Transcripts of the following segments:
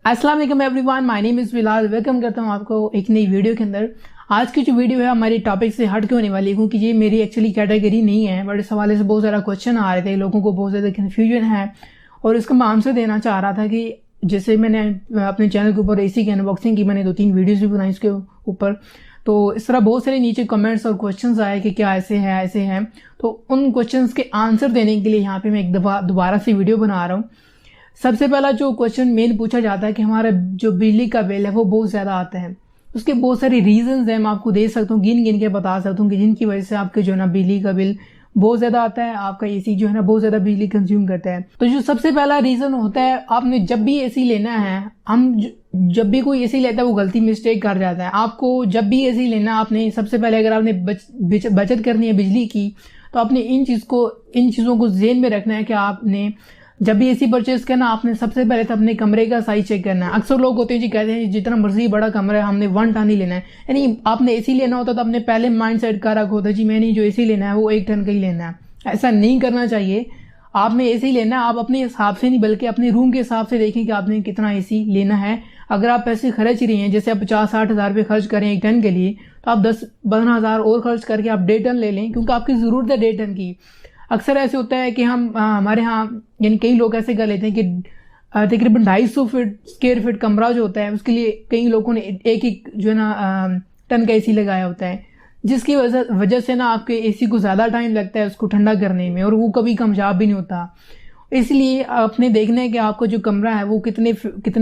अस्सलाम वालेकुम everyone, my name is Bilal. Welcome करता हूँ आपको एक नई वीडियो के अंदर। आज की जो वीडियो है हमारी टॉपिक से हट के होने वाली है, क्योंकि ये मेरी एक्चुअली कैटेगरी नहीं है, बट इस हवाले से बहुत सारा क्वेश्चन आ रहे थे, लोगों को बहुत ज़्यादा कन्फ्यूजन है और इसका मैं आंसर देना चाह रहा था कि जैसे मैंने अपने चैनल के ऊपर एसी की अनबॉक्सिंग की, मैंने 2-3 वीडियोज़ भी बनाई इसके ऊपर, तो इस तरह बहुत सारे नीचे कमेंट्स और क्वेश्चंस आए कि क्या ऐसे है। तो उन क्वेश्चंस के आंसर देने के लिए यहाँ पे मैं एक दफ़ा दोबारा से वीडियो बना रहा हूँ। सबसे पहला जो क्वेश्चन मेन पूछा जाता है कि हमारा जो बिजली का बिल है वो बहुत ज़्यादा आता है। उसके बहुत सारे रीजंस हैं, मैं आपको दे सकता हूँ, गिन के बता सकता हूँ कि जिनकी वजह से आपके जो है ना बिजली का बिल बहुत ज़्यादा आता है, आपका एसी जो है ना बहुत ज़्यादा बिजली कंज्यूम करता है। तो जो सबसे पहला रीज़न होता है, आपने जब भी एसी लेना है, जब भी कोई एसी लेता है वो गलती मिस्टेक कर जाता है। आपको जब भी एसी लेना है, आपने सबसे पहले अगर आपने बचत करनी है बिजली की, तो आपने इन चीज़ों को ज़हन में रखना है कि आपने जब भी एसी परचेज करना, आपने सबसे पहले तो अपने कमरे का साइज चेक करना है। अक्सर लोग होते हैं जी कहते हैं जितना मर्जी बड़ा कमरा है हमने 1 टन ही लेना है, यानी आपने एसी लेना होता तो आपने पहले माइंड सेट कर रखा होता जी मैंने जो एसी लेना है वो 1 टन का ही लेना है। ऐसा नहीं करना चाहिए। आपने एसी लेना है, आप अपने हिसाब से नहीं बल्कि अपने रूम के हिसाब से देखें कि आपने कितना एसी लेना है। अगर आप पैसे खर्च रही हैं, जैसे आप 50-60 हज़ार रुपये खर्च करें 1 टन के लिए, तो आप 10-15 हज़ार और खर्च करके आप 1.5 टन ले लें, क्योंकि आपकी ज़रूरत है 1.5 टन की। अक्सर ऐसे होता है कि हमारे यहाँ यानी कई लोग ऐसे कर लेते हैं कि तकरीबन 250 स्क्वायर फीट कमरा जो होता है उसके लिए कई लोगों ने एक जो है ना टन का एसी लगाया होता है, जिसकी वजह से ना आपके एसी को ज़्यादा टाइम लगता है उसको ठंडा करने में और वो कभी कामयाब भी नहीं होता। इसलिए आपने देखना है कि आपका जो कमरा है वो कितने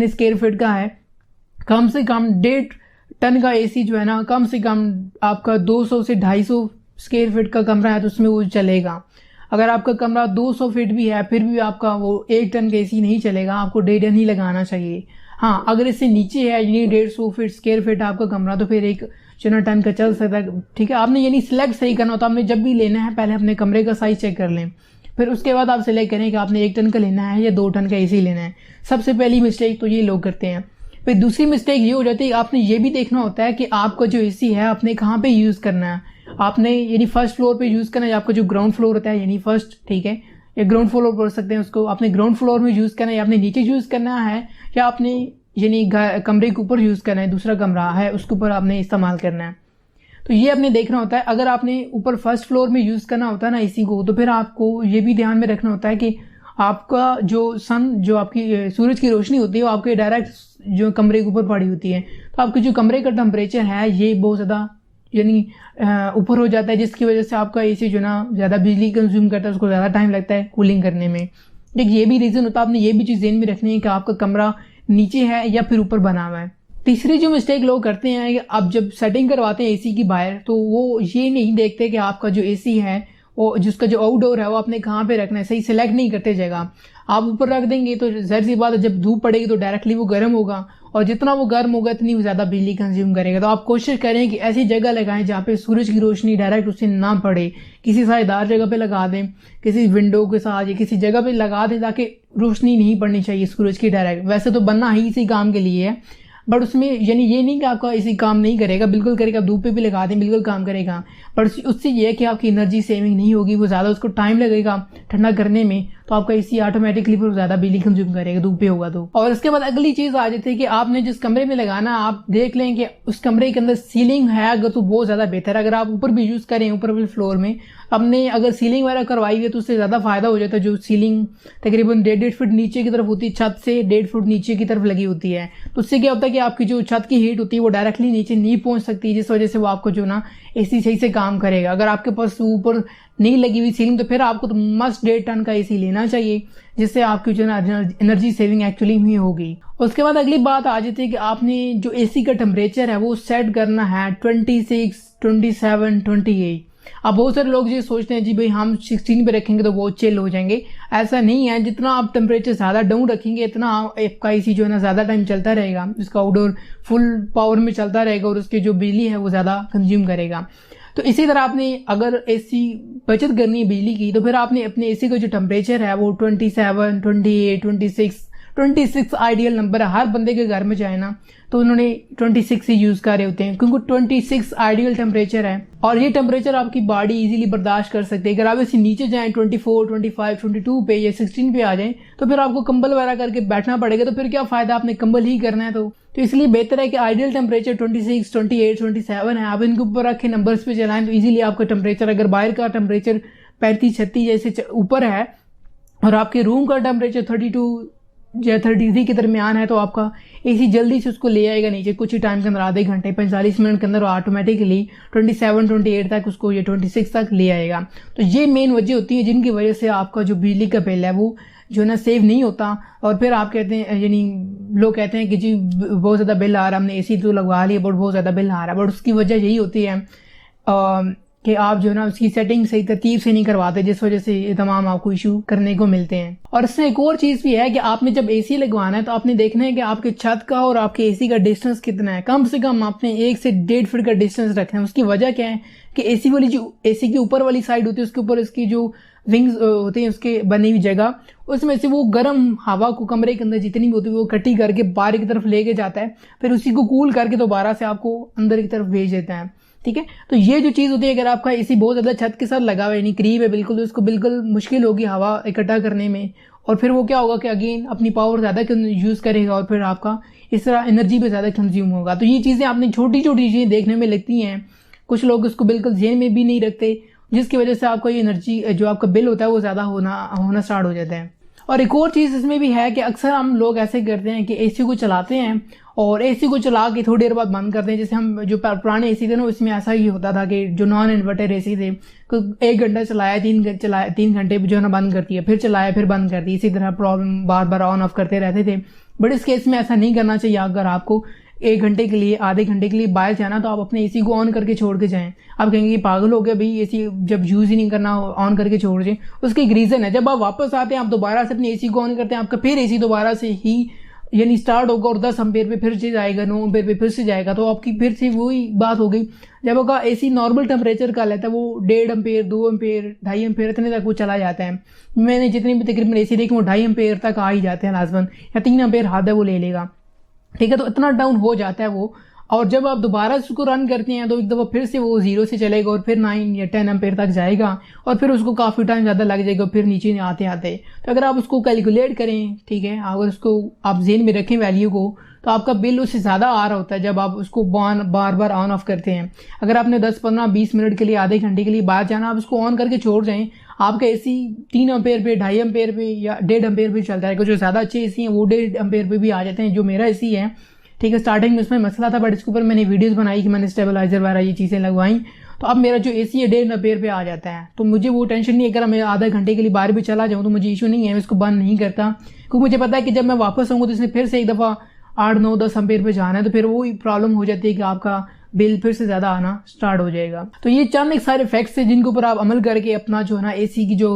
स्क्वायर फीट का है। कम से कम 1.5 टन का एसी जो है ना, कम से कम आपका 200 से 250 स्क्वायर फीट का कमरा है तो उसमें वो चलेगा। अगर आपका कमरा 200 फीट भी है फिर भी आपका वो 1 टन का एसी नहीं चलेगा, आपको 1.5 टन ही लगाना चाहिए। हाँ, अगर इससे नीचे है यानी 150 फीट स्क्वायर फीट आपका कमरा, तो फिर 1 टन का चल सकता है। ठीक है, आपने यानी सिलेक्ट सही करना होता है। आपने जब भी लेना है पहले अपने कमरे का साइज चेक कर लें, फिर उसके बाद आप सिलेक्ट करें कि आपने 1 टन का लेना है या 2 टन का एसी लेना है। सबसे पहली मिस्टेक तो ये लोग करते हैं। फिर दूसरी मिस्टेक ये हो जाती है, आपने ये भी देखना होता है कि आपका जो एसी है आपने कहाँ पे यूज़ करना है। आपने यानी फर्स्ट फ्लोर पे यूज़ करना है, आपका जो ग्राउंड फ्लोर होता है यानी फर्स्ट, ठीक है, या ग्राउंड फ्लोर बोल सकते हैं उसको, आपने ग्राउंड फ्लोर में यूज़ करना है या आपने नीचे यूज़ करना है या आपने यानी कमरे के ऊपर यूज़ करना है, दूसरा कमरा है उसके ऊपर आपने इस्तेमाल करना है। तो ये आपने देखना होता है। अगर आपने ऊपर फर्स्ट फ्लोर में यूज़ करना होता है ना एसी को, तो फिर आपको ये भी ध्यान में रखना होता है कि आपका जो आपकी सूरज की रोशनी होती है वो आपके डायरेक्ट जो कमरे के ऊपर पड़ी होती है, तो आपके जो कमरे का टेम्परेचर है ये बहुत ज़्यादा यानी ऊपर हो जाता है, जिसकी वजह से आपका एसी जो ना ज़्यादा बिजली कंज्यूम करता है, उसको ज़्यादा टाइम लगता है कूलिंग करने में। एक ये भी रीज़न होता है। आपने ये भी चीज़ ध्यान में रखनी है कि आपका कमरा नीचे है या फिर ऊपर बना हुआ है। तीसरी जो मिस्टेक लोग करते हैं कि आप जब सेटिंग करवाते हैं एसी की बाहर, तो वो ये नहीं देखते कि आपका जो एसी है वो जिसका जो आउटडोर है वो आपने कहाँ पे रखना है, सही सिलेक्ट नहीं करते जगह। आप ऊपर रख देंगे तो ज़ाहिर सी बात है जब धूप पड़ेगी तो डायरेक्टली वो गर्म होगा और जितना वो गर्म होगा इतनी ज़्यादा बिजली कंज्यूम करेगा। तो आप कोशिश करें कि ऐसी जगह लगाएं जहाँ पे सूरज की रोशनी डायरेक्ट उससे ना पड़े। किसी सायेदार जगह पे लगा दें, किसी विंडो के साथ या किसी जगह पे लगा दें ताकि रोशनी नहीं पड़नी चाहिए सूरज की डायरेक्ट। वैसे तो बनना ही इसी काम के लिए है, बट उसमें यानी ये नहीं कि आपका इसी काम नहीं करेगा, बिल्कुल करेगा। धूप पे भी लगा दें बिल्कुल काम करेगा, पर उससे ये है कि आपकी एनर्जी सेविंग नहीं होगी, वो ज़्यादा उसको टाइम लगेगा ठंडा करने में, तो आपका एसी ऑटोमेटिकली फिर ज़्यादा बिजली कंज्यूम करेगा धूप पे होगा तो। और उसके बाद अगली चीज़ आ जाती है कि आपने जिस कमरे में लगाना, आप देख लें कि उस कमरे के अंदर सीलिंग है अगर तो बहुत ज़्यादा बेहतर है। अगर आप ऊपर भी यूज़ करें, ऊपर वाले फ्लोर में आपने अगर सीलिंग वगैरह करवाई है तो उससे ज़्यादा फ़ायदा हो जाता है। जो सीलिंग तकरीबन 1.5 फीट नीचे की तरफ होती है, छत से 1.5 फीट नीचे की तरफ लगी होती है, तो उससे क्या होता है कि आपकी जो छत की हीट होती है वो डायरेक्टली नीचे नहीं पहुंच सकती, जिस वजह से वो आपको जो ना एसी सही से काम करेगा। अगर आपके पास ऊपर नहीं लगी हुई सीलिंग तो फिर आपको तो मस्ट 1.5 टन का एसी लेना चाहिए, जिससे आपकी जो ना एनर्जी सेविंग एक्चुअली हुई होगी। उसके बाद अगली बात आ जाती है कि आपने जो एसी का टेम्परेचर है वो सेट करना है 26, 27, 28। अब बहुत सारे लोग ये सोचते हैं जी भाई हम 16 पे रखेंगे तो वो चिल हो जाएंगे। ऐसा नहीं है, जितना आप टेम्परेचर ज़्यादा डाउन रखेंगे इतना आपका एसी जो है ना ज़्यादा टाइम चलता रहेगा, इसका आउटडोर फुल पावर में चलता रहेगा और उसकी जो बिजली है वो ज़्यादा कंज्यूम करेगा। तो इसी तरह आपने अगर एसी बचत करनी है बिजली की, तो फिर आपने अपने एसी का जो टेम्परेचर है वो 27, 28, 26, 26 आइडियल नंबर है। हर बंदे के घर में जाए ना तो उन्होंने 26 ही यूज कर रहे होते हैं, क्योंकि 26 आइडियल टेम्परेचर है और ये टेम्परेचर आपकी बॉडी इजीली बर्दाश्त कर सकती है। अगर आप इसे नीचे जाएं 24, 25, 22 पे या 16 पे आ जाएं तो फिर आपको कंबल वगैरह करके बैठना पड़ेगा, तो फिर क्या फायदा, आपने कंबल ही करना है। तो इसलिए बेहतर है कि आइडियल टेम्परेचर 26, 28, 27 है, आप इनके ऊपर रखे नंबर्स पे चलाएं तो इजीली आपका टेम्परेचर, अगर बाहर का टेम्परेचर 35, 36 जैसे ऊपर है और आपके रूम का टेम्परेचर 32 या 33 के दरमियान है तो आपका एसी जल्दी से उसको ले आएगा नीचे, कुछ ही टाइम के अंदर, आधे घंटे 45 मिनट के अंदर ऑटोमेटिकली 27, 28 तक उसको या 26 तक ले आएगा। तो ये मेन वजह होती है जिनकी वजह से आपका जो बिजली का बिल है वो जो है ना सेव नहीं होता। और फिर आप कहते हैं, यानी लोग कहते हैं कि जी बहुत ज़्यादा बिल आ रहा है, हमने एसी तो लगवा लिया बट बहुत ज़्यादा बिल आ रहा है। बट उसकी वजह यही होती है कि आप जो है ना उसकी सेटिंग सही तरतीब से नहीं करवाते, जिस वजह से ये तमाम आपको इशू करने को मिलते हैं। और इसमें एक और चीज़ भी है कि आपने जब एसी लगवाना है तो आपने देखना है कि आपके छत का और आपके एसी का डिस्टेंस कितना है। कम से कम आपने 1 से 1.5 फीट का डिस्टेंस रखना है। उसकी वजह क्या है कि एसी वाली जो एसी की ऊपर वाली साइड होती है उसके ऊपर इसकी जो विंग्स होते हैं उसके बनी हुई जगह, उसमें से वो गर्म हवा को कमरे के अंदर जितनी भी होती है वो इकट्ठी करके बाहर की तरफ लेके जाता है, फिर उसी को कूल करके दोबारा से आपको अंदर की तरफ भेज देता है। ठीक है, तो ये जो चीज़ होती है, अगर आपका एसी बहुत ज़्यादा छत के साथ लगा हुआ है, यानी करीब है बिल्कुल, तो उसको बिल्कुल मुश्किल होगी हवा इकट्ठा करने में। और फिर वो क्या होगा कि अगेन अपनी पावर ज़्यादा यूज़ करेगा और फिर आपका इस तरह एनर्जी पे ज़्यादा कंज्यूम होगा। तो ये चीज़ें आपने छोटी छोटी चीज़ें देखने में लगती हैं, कुछ लोग उसको बिल्कुल ज़हन में भी नहीं रखते, जिसकी वजह से आपका ये एनर्जी जो आपका बिल होता है वो ज़्यादा होना स्टार्ट हो जाता है। और एक और चीज़ इसमें भी है कि अक्सर हम लोग ऐसे करते हैं कि एसी को चलाते हैं और एसी को चला के थोड़ी देर बाद बंद करते हैं। जैसे हम जो पुराने एसी थे ना उसमें ऐसा ही होता था कि जो नॉन इन्वर्टर एसी थे, 1 घंटा चलाया, 3 घंटे जो है ना बंद करती है, फिर चलाया फिर बंद करती है, इसी तरह problem bar bar on off करते रहते थे। बट इस केस में ऐसा नहीं करना चाहिए। अगर आपको 1 घंटे के लिए, आधे घंटे के लिए बाहर जाना तो आप अपने एसी को ऑन करके छोड़ के जाएं। आप कहेंगे कि पागल हो गया भाई, एसी जब यूज़ ही नहीं करना ऑन करके छोड़ दें। उसका एक रीज़न है, जब आप वापस आते हैं आप दोबारा से अपने एसी को ऑन करते हैं, आपका फिर एसी दोबारा से ही यानी स्टार्ट होगा और 10 एम्पेयर पे फिर से जाएगा, 9 एम्पेयर पे फिर से जाएगा, तो आपकी फिर से वही बात हो गई। जब आपका एसी नॉर्मल टेम्परेचर का लेता है वो 1.5 एम्पेयर, 2 एम्पेयर, 2.5 एम्पेयर इतने तक वो चला जाता है। मैंने जितने भी तकरीबन एसी देखे वो 2.5 एम्पेयर तक आ ही जाते हैं लाजमन, या 3 एम्पेयर हद है वो ले लेगा। ठीक है, तो इतना डाउन हो जाता है वो। और जब आप दोबारा उसको रन करते हैं तो एक दफ़ा फिर से वो 0 से चलेगा और फिर 9 या 10 एम्पेयर तक जाएगा और फिर उसको काफ़ी टाइम ज़्यादा लग जाएगा फिर नीचे आते आते। तो अगर आप उसको कैलकुलेट करें, ठीक है, अगर उसको आप जेन में रखें वैल्यू को, तो आपका बिल उससे ज़्यादा आ रहा होता है जब आप उसको बार बार ऑन ऑफ करते हैं। अगर आपने 10, 15, 20 मिनट के लिए, आधे घंटे के लिए बाहर जाना, आप उसको ऑन करके छोड़ जाएं, आपका एसी 3 एम्पेयर पे, 2.5 एम्पेयर पे या 1.5 एम्पेयर पे चलता है। जो ज़्यादा अच्छे एसी हैं वो 1.5 एम्पेयर पे भी आ जाते हैं, जो मेरा एसी है। ठीक है, स्टार्टिंग में उसमें मसला था बट इसके ऊपर मैंने वीडियोस बनाई कि मैंने स्टेबलाइजर वगैरह ये चीज़ें लगवाई, तो अब मेरा जो एसी है 1.5 एम्पेयर पे आ जाता है। तो मुझे वो टेंशन नहीं है, अगर मैं आधा घंटे के लिए बाहर भी चला जाऊँ तो मुझे इशू नहीं है, मैं इसको बंद नहीं करता, क्योंकि मुझे पता है कि जब मैं वापस आऊँगा तो इसने फिर से एक दफ़ा 8, 9, 10 एम्पेयर पे जाना है, तो फिर वो प्रॉब्लम हो जाती है कि आपका बिल फिर से ज़्यादा आना स्टार्ट हो जाएगा। तो ये चंद एक सारे फैक्ट्स हैं जिनके ऊपर आप अमल करके अपना जो है ना एसी की जो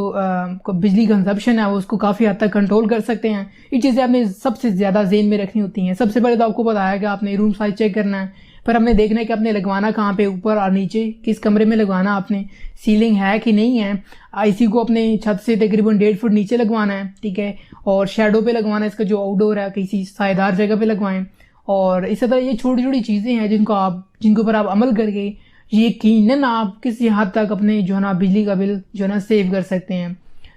बिजली कंजप्शन है वो उसको काफ़ी हद तक कंट्रोल कर सकते हैं। ये चीज़ें आपने सबसे ज़्यादा जेन में रखनी होती हैं। सबसे पहले तो आपको बताया कि आपने रूम साइज चेक करना है, फिर हमने देखना है कि आपने लगवाना कहाँ पे, ऊपर और नीचे, किस कमरे में लगवाना, आपने सीलिंग है कि नहीं है, एसी को अपने छत से तकरीबन 1.5 फुट नीचे लगवाना है, ठीक है, और शेडो पे लगवाना है, इसका जो आउटडोर है किसी सायेदार जगह पे लगवाएं। और इसी तरह ये छोटी छोटी चीज़ें हैं जिनके ऊपर आप अमल करके यकीनन आप किसी हद तक अपने जो है ना बिजली का बिल जो है ना सेव कर सकते हैं।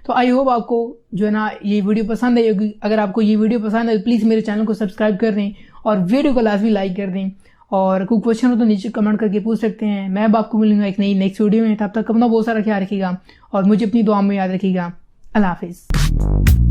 तो आई होप आपको जो है ना ये वीडियो पसंद आई होगी। अगर आपको ये वीडियो पसंद है तो प्लीज़ मेरे चैनल को सब्सक्राइब कर दें और वीडियो को लाजमी लाइक कर दें, और कोई क्वेश्चन हो तो नीचे कमेंट करके पूछ सकते हैं। मैं अब आपको मिलूंगा एक नई नेक्स्ट वीडियो में। तब तक अपना बहुत सारा ख्याल रखिएगा और मुझे अपनी दुआ में याद रखिएगा। अल्लाह हाफिज़।